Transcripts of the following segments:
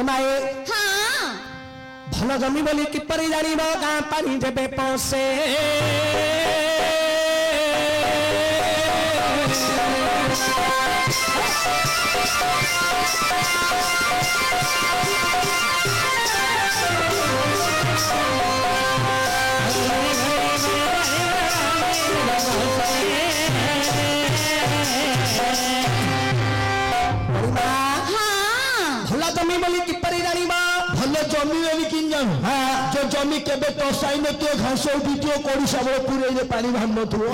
एमाए हाँ भल जमी बोली किपरि जानिबो गाँ पानी जेबे पसे भल जमी बोली किपरि जानिबो भल जमी बोली किन जानु हाँ जो जमी केबे तसाई नथियो घास उठिथियो कोड़ी सबले पुरेले पानी भान नथियो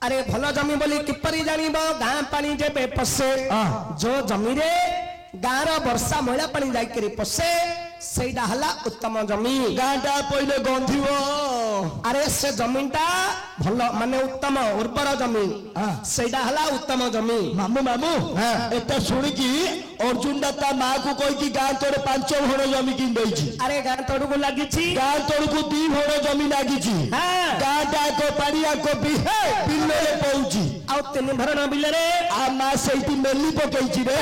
अरे भल जमी बोली किपरि जानिबो गाँ पानी जेबे पसे जो जमी रे गाँर वर्षा महिला पानी जाई करी पसे सेटा हला उत्तम जमी गाँटा पहिले गंधिबो अरे से जमीनटा भल माने उत्तम उर्वर जमी सेटा हला उत्तम जमी मामू मामू एटा सुनी कि अर्जुन ता मां को कहि कि गाँ तोरे 5 भोर जमी किन देछि अरे गाँ तोड़ू लागिछि गाँ तोड़ू 2 भोर जमी लागिछि गाँटा को पारिया को बिल्ले पहुंची आ 3 भरण बिले रे आ मां सेठी मेली पकैछि रे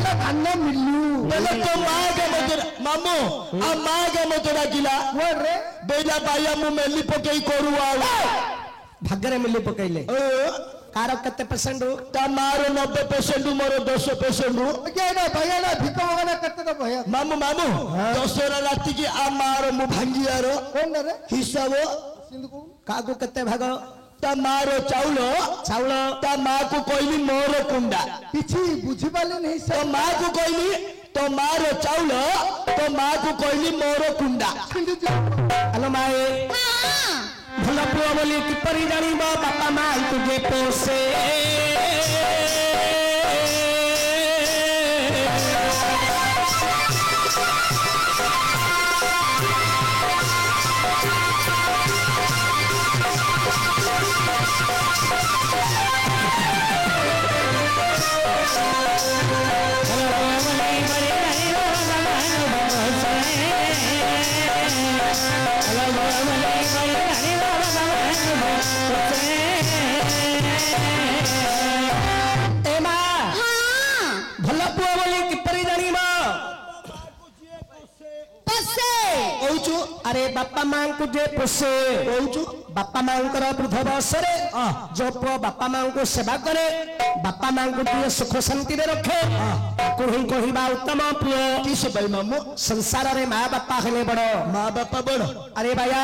धान मिलू बोले तो मां के मत मामू आ मां के मत डाकिला रे बेला बाया मु मेली पकई करू आ भागरे मिली पकैले कार कते परसेंट तमारो 90% मोर 10% केना भैया भिक मगना कते तो भैया मामू मामू 10 राती की आ मारो मु भांगियारो कोन रे हिसाब सिंधु कागु कते भाग तमारो चाउल चाउल ता मां को कहली मोर कुंडा किछि बुझी पाले नहीं तो मां को कहली तो मारो चाउल तो मां को कहली मोर कुंडा हेलो माए भल पुआ बोली किपरि जानिबो बापा मां तुझे पोसे भल पुआ बोली किपरि जानिबो पसे अरे बापा मां को जे पोसे बापा मां वृद्ध बयस जो पुआ बापा मां को सेवा करे बापा मां को दिए सुख शांति में रखे कोही कहवा उत्तम पुओ किस भाई मामू संसार रे माँ बापा हेले बड़ माँ बापा बड़ अरे भाया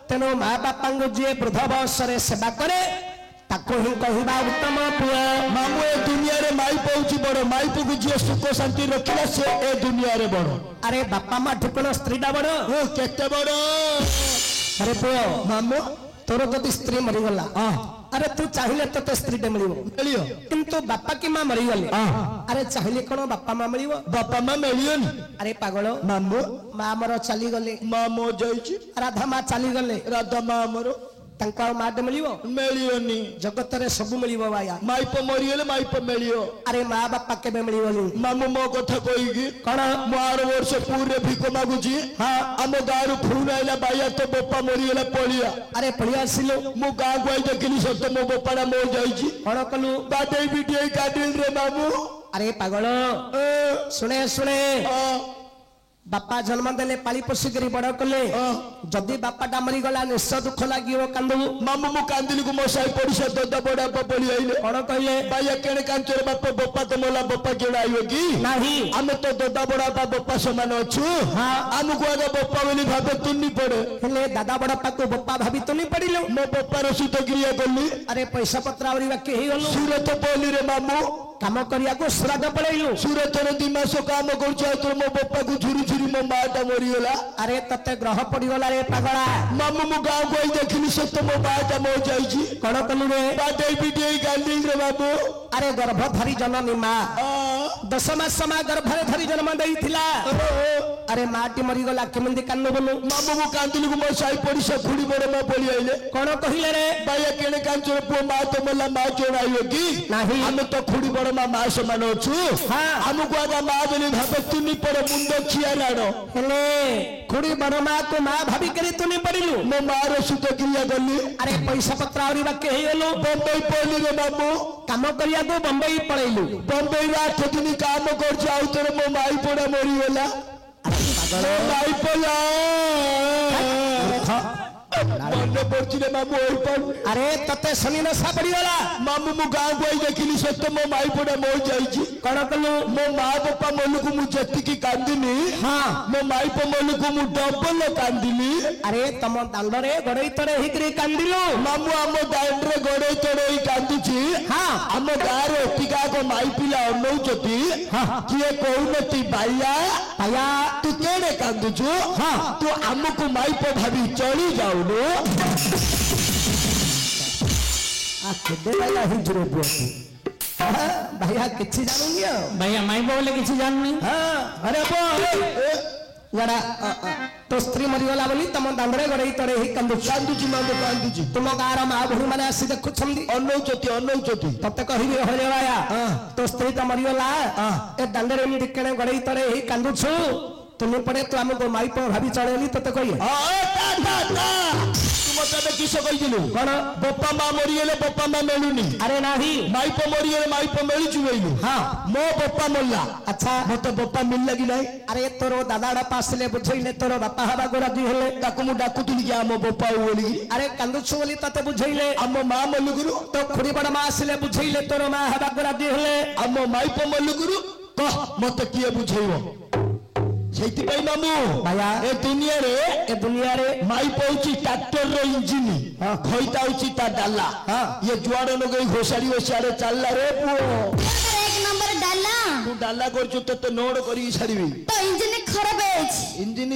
तेणु माँ बापा को जी वृद्ध बयस सेवा करे ताको ही कहवा उत्तम पुओ मामू ए दुनिया रे माई पहुंची बड़ माई को जी सुख शांति रखिला से ए दुनिया रे बड़ अरे बापा माँ ठुकण स्त्री टा बड़ केते बड़ अरे पुओ मामू तोर जदि स्त्री मरीगला अरे तू चाहिए तो स्त्री टे मिलियो किंतु बापा की माँ मरीगले अरे चाहिए कौन बापा माँ मिलियो बापा माँ मिलियोनी अरे पागल मामू माँ मर चली गले माँ मो जाइछि राधा माँ चली गले राधा माँ मरो तांको माटे मिलियो मिलियोनी जगत रे सब मिलियो भाया माइप मरिगले माइप मिलियो अरे माँ बापा केबे मिलियोनी मामू मो कथा कहिगी कोन मो 8 वर्ष पूरे भिक मागुची हां हम गारू फोन आइला बाया तो बापा मरिगला पळिया अरे पळिया आसिलो मु गाँ को देखिली सत मो बापाडा मो जाइछि कोन कलु बाटे बिटिए काटिल रे मामू अरे पागल सुने सुने बापा जन्म देले पाली पोषी करी बड़ कले जदि बापाटा मरीगला निश्चय दुख लगे कांदू मामू मु कांदिली को मो साई पड़िसा दादा बड़ा पड़ी आइले कौन कहले बाया केने कांचर बापा बापा तो मोला बापा केड़ा आइयो की नहीं हम तो दादा बड़ा बापा समान अछु हां हमको आगे बापा बोली भाबे तुनी पड़े हेले दादा बड़ा पाको बापा भाभी तुनी पड़िलो मो बापा रसित क्रिया करली अरे पैसा पत्र आवरी बाकी हे गलो सूरत बोली रे मामू काम करिया को श्राद्ध पड़ेलु सूरत रे 2 मास काम करछ तो मो बापा को झुरी झुरी मो माटा मरी गला अरे तते ग्रह पड़ी गला रे पागला मामू मु गाँव को देखिली सत मो माटा मो जाइछि कोन कलु रे बाटे बिटिए गांधी रे बाबू अरे गर्भ धरी जननी माँ 10 मास माँ गर्भ धरी जन्म देइथिला अरे माटी मरी गला केमंदी कान्नो बोलु मामू मु कांदिली को मो साई पड़िसा खुड़ी बड़े मा पड़ी आइले कोन कहिले रे बाया केने कांचर पो मा तो मला मा जोड़ाइयो की नाही हम तो खुड़ी बड़ मा मा समान अछु हां हमको आगा मा बोली भाबे तुनी पर मुंड खिया लाडो हेले खुड़ी बड़ माँ को माँ भाभी करी तुनी पड़िलु मो मार सुत क्रिया कली अरे पैसा पत्र आउरी बाकी हेगलु बम्बई पळली रे मामू काम करिया को बम्बई पळैलु बम्बई 8 दिन काम करछ आउ तोर मो माई पोड़ा मरी गेला मो माई पोला मन पड़छि रे मामू ओइ पर अरे तते शनि नशा पड़ीगला मामू मु गाँव को देखिली से तो मो माई पोड़ा मर जाइछि कौन कलु मो माँ बापा मन को मु जतिकी कांदिनी हाँ मो माई पो मन को मु डबल कांदिनी अरे तम दांडरे गड़ई तरे हिकरी कांदिलु मामू आम दांड रे गड़े तोड़े कांदुची हाँ आम गाँव रे एतिका को माई पिला अनौचती किए कहूनती बाइया आया तू केड़े कांदुचु हाँ तू आमको माई पो भाभी चली जाउनु आ केदे वाला हिजरो बुआती भैया किछि जानूनी भैया माई बोले किसी जाननी हाँ अरे बो गड़ा तो स्त्री मरीगला बोली तम दांडरे गड़ई तरे ही कांदुची मामू कांदुची तुम गाँव माँ भूरी मैंने आसी देखुछंदी अनौचती तते कहबे हले भाया तो स्त्री तो मरीगला ए दांडरे मी दिकणे गड़ई तरे ही कांदुछु तुम पड़े तो हमको माई पर भाभी चढ़ेली तते कहिए तुम तबे किस कहिलु कौन बप्पा माँ मरी गेले बप्पा माँ मेलुनी अरे नाही माई पो मरी गेले माई पो मेली चुगैलु हाँ मो बप्पा मल्ला अच्छा मते बप्पा मिल लगी नाही अरे तोर दादाड़ा पासले बुझैले तोर बापा हवा गोरा दी हेले ताको मु डाकुतुली कि आम बप्पा बोली अरे कांदुछु बोली तते बुझैले आम माँ मल्लुगुरु तो खुड़ी बड़ माँ आसले बुझैले तोर माँ हवा गोरा दी हेले आम माई पो मल्लुगुरु कह मते किए बुझैबो सेति पई मामू भाया ए दुनिया रे माई पौची ट्रैक्टर रो इंजिन खइता उची ता डाला ये जुआड़ लगई घोसाड़ी ओसाड़े चलला रे पुओ एक नंबर डाला तू डाला करछु तो नोड करी छाड़बी तो इंजन खराब है इंजिन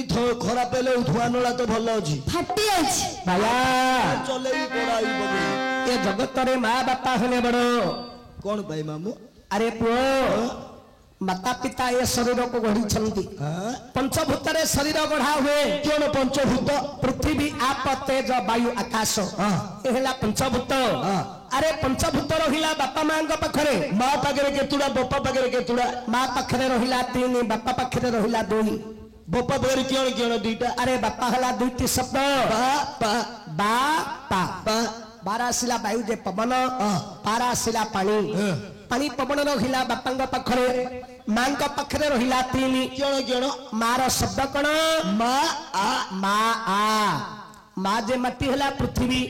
खराब हेले धुआ नला तो भलो अछि फाटी अछि भाया चलेई पड़ाई बगे ये जगत रे माँ बापा हेले बड़ो कौन भाई मामू अरे पुओ माता पिता ये शरीर को गढ़ी छंती पंचभूत रे शरीर गढ़ा हुए कौन पंचभूत पृथ्वी आप तेज वायु आकाश एहला पंचभूत अरे पंचभूत रहिला बापा मां को पाखरे माँ पाखरे केतुड़ा बप्पा पाखरे केतुड़ा माँ पाखरे रहिला 3 बापा पाखरे रहिला 2 बप्पा पाखरे कियण दुईटा अरे बापा हला दुईटी शब्द बा बा पा बा बाराशिला वायु जे पवन पाराशिला पानी पानी पवन रहिला बापांग पाखरे मां को पाखरे रहिला 3 कियण मार शब्द कण माँ जे माटी हला पृथ्वी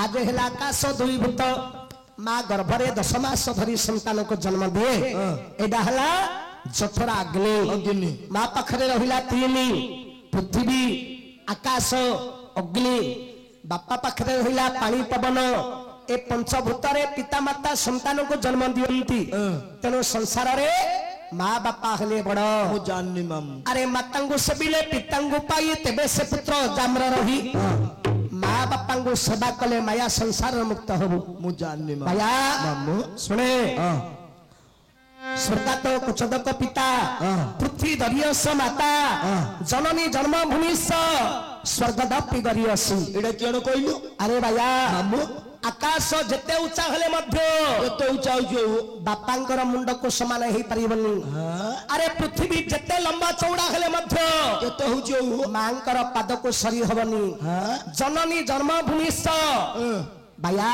आज हला आकाश दुईभूत माँ गर्भरे 10 मास धरी संतान को जन्म दिए एडा हला जठरा अग्नि माँ पाखरे रहिला 3 पृथ्वी आकाश अग्नि बापा पाखरे रहिला पानी पवन ए पंचभूत रे पिता माता संतान को जन्म दियंती तेणु संसार रे माँ बापा हले बड़ मु जाननी मामू अरे मातांगु सेबिले पितांगु पाई तेबे से पुत्र जाम्र रही माँ बापांगु सेवा कले माया संसार मुक्त होबु मु जाननी माया मामू सुने स्वर्गात कुचदक पिता पृथ्वी दरियस माता जननी जन्मभूमि स्वर्गदपि गरियसी एडा केण कहलु अरे भाया मामू आकाश जेते उच्चा हेले मध्य केते उच्चा होजो बापांकर मुंड को समान हे परिबनी अरे पृथ्वी जेते लंबा चौड़ा हेले मध्य केते होजो मांकर पाद को सरी हबनी जननी जन्मभूमि भाया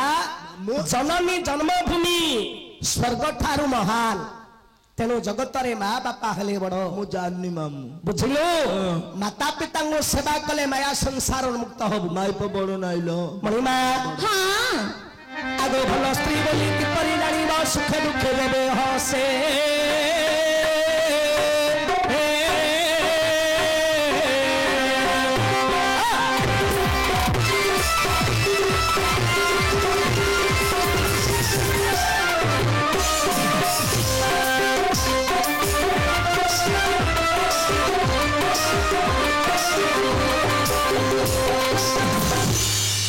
जननी जन्मभूमि स्वर्ग ठारू महान तेणु जगत रे माँ बापा हेले बड़ मु जाननी मामू बुझिलो माता पिता को सेवा कले माया संसार मुक्त होबु माई पे बड़ नाइलो मणिमा हाँ आगो भल स्त्री बोली किपरि जानिबा सुख दुख देबे हसे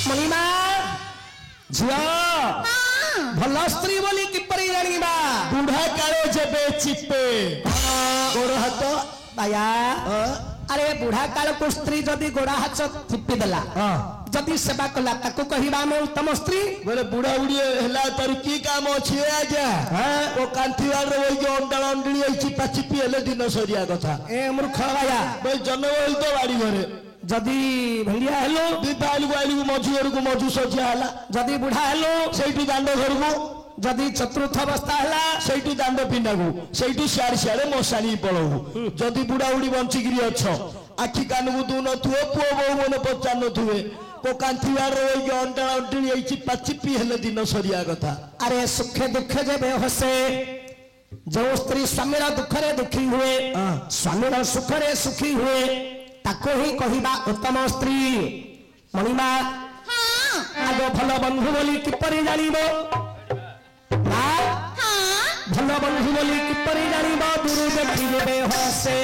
मणिमा झिया भल स्त्री बोली किपरि जानिबा बुढ़ा काले जेबे चिपे गोड़ हाथ भाया अरे बुढ़ा काल को स्त्री जदि गोड़ा हाथ चिपी देला जदि सेवा कला ताको कहिबा में उत्तम स्त्री बोले बुढ़ा बुढ़ी हेला तोर की काम अच्छी है आज्ञा वो कांठीवाड़ रे वही जो अंडाल अंडली चिपा चिपी हेले दिन सरिया कथा ए मूर्ख भाया भाई जन्म होल तो बाड़ी घरे जदि भेड़िया हेलो बाइल को मझु घर को मझु सजिया है जदि बुढ़ा हेलो से दांड घर को जदि चतुर्थ अवस्था है से दांड पिंडा को से सियाड़े सियाड़े मशाणी पलू जदि बुढ़ा बुढ़ी बंचिकी अछ आखि कान को दू नुए पुओ बो मैंने पचार नुए को कांठीवाड़ अंटा अंटी चिपा चिपी हेले दिन सरिया कथा अरे सुखे दुखे जब हसे जो स्त्री स्वामीर दुखरे दुखी हुए स्वामीर सुखरे सुखी हुए ताको ही कहिबा उत्तम स्त्री मणिमा आगो भल बंधु बोली किपरि जानिबो भल बंधु बोली किपरि जानिबो दूर देखि जेबे हसे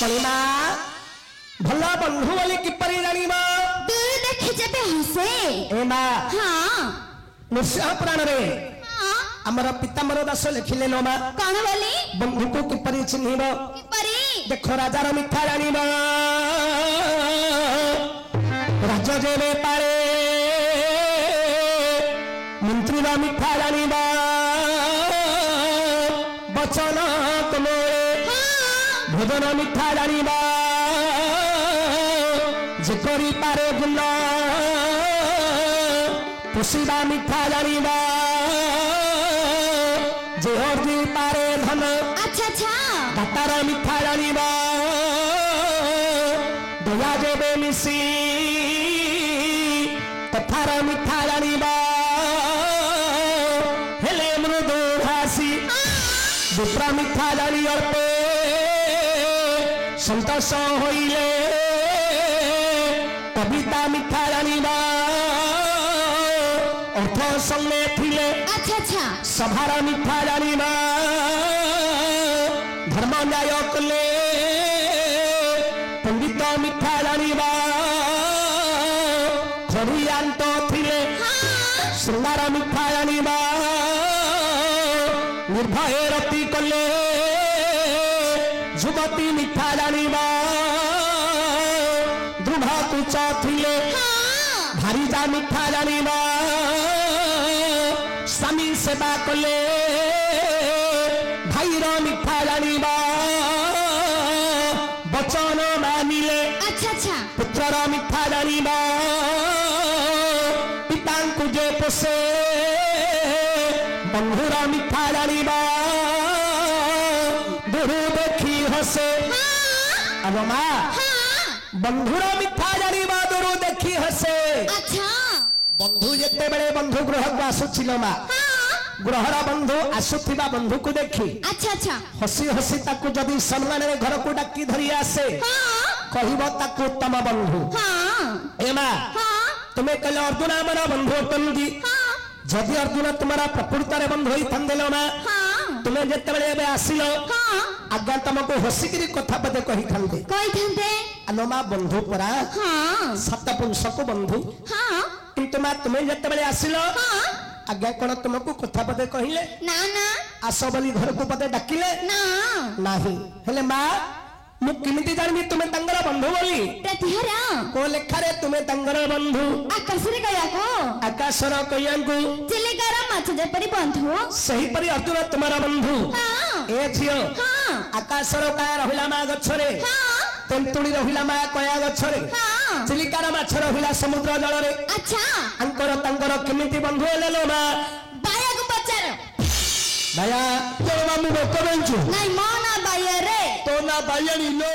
मणिमा भल बंधु बोली किपरि जानिबो दूर देखि जेबे हसे ए मा हां नृसिंह पुराण रे हमर पितामर दास लिखिले नो मा कौन बोली बंधु को किपरि चिन्हिबो किपरि देखो राजार मिठा जानिबो राजा जेबे पारे मंत्री रा मिठा जानिबो बचन तुमे भोजन मिठा जानिबा जे करी पारे गुण पोषिबा मिठा जानिबा जे अर्जी पारे धन अच्छा अच्छा दातार मिठा जानिबा दया जेबे मिसी तथार मिठा जानिबा हेले मृदु भासी दुप्रा मिठा जानी अर्पे संतोष होइले कविता मिठा जानिबा अर्थ संगे थिले अच्छा अच्छा सभार मिठा जानिबा धर्म न्याय कले पंडित मिठा जानिबा खड़ियांत थिले श्रृंगार मिठा जानिबा निर्भय रति कले जुगती मिठा जानिबा दृढ़ तुच थिले भारी जा मिठा जानिबा स्वामी सेवा कले भाईर मिठा जानिबा बचन मानिले अच्छा अच्छा पुत्रर मिठा जानिबा पितांकु जे पोषे बंधुर मिठा जानिबा दूर देखी हसे अब माँ बंधुर मिठा जानिबा दूर देखी हसे अच्छा बंधु जेते बेले बंधु गृह को आसुचिल मा गृहर बंधु आसुथिबा बंधु को देखी अच्छा अच्छा हसी हसी ताकू जदि सम्मान रे घर को डाकी धरी आसे कहिबो ताकू उत्तम बंधु ए माँ तुम्हें कहले अर्जुन आमर बंधु अटंती जदि अर्जुन तुम्हारा प्रकृत रे बंधु होई थांदेलो ना तुम्हें जेते बेले एबे आसिलो आज्ञा तुमको हसिकी कथा पदे कही थांदे आलोमा बंधु परा सत पुरुष को बंधु किंतु माँ तुम्हें जेते बेले आसिलो आज्ञा कौन तुमको कथा पदे कहले ना ना आस बोली घर को पदे डाकिले ना नाही हेले माँ मु किमिति जानबी तुम्हें तंगर बंधु बोली प्रतिहरा को लेखा रे तुम्हें तंगर बंधु आकाशरे कया को आकाशर कयांकु चिलिकार माछ जेपरि बंधु सही परि अर्जुन तुम्हारा बंधु ए झियो आकाशर काया रहिला मा गछरे तेंतुड़ी रहिला मा कया गछरे चिलिकार माछ रहिला समुद्र जल रे अच्छा अंकर तंगर किमिति बंधु हेलेलो मा बाया को पचार दया तो मामू बकबेंचु नहीं मो ना बाया रे तो ना बायणी लो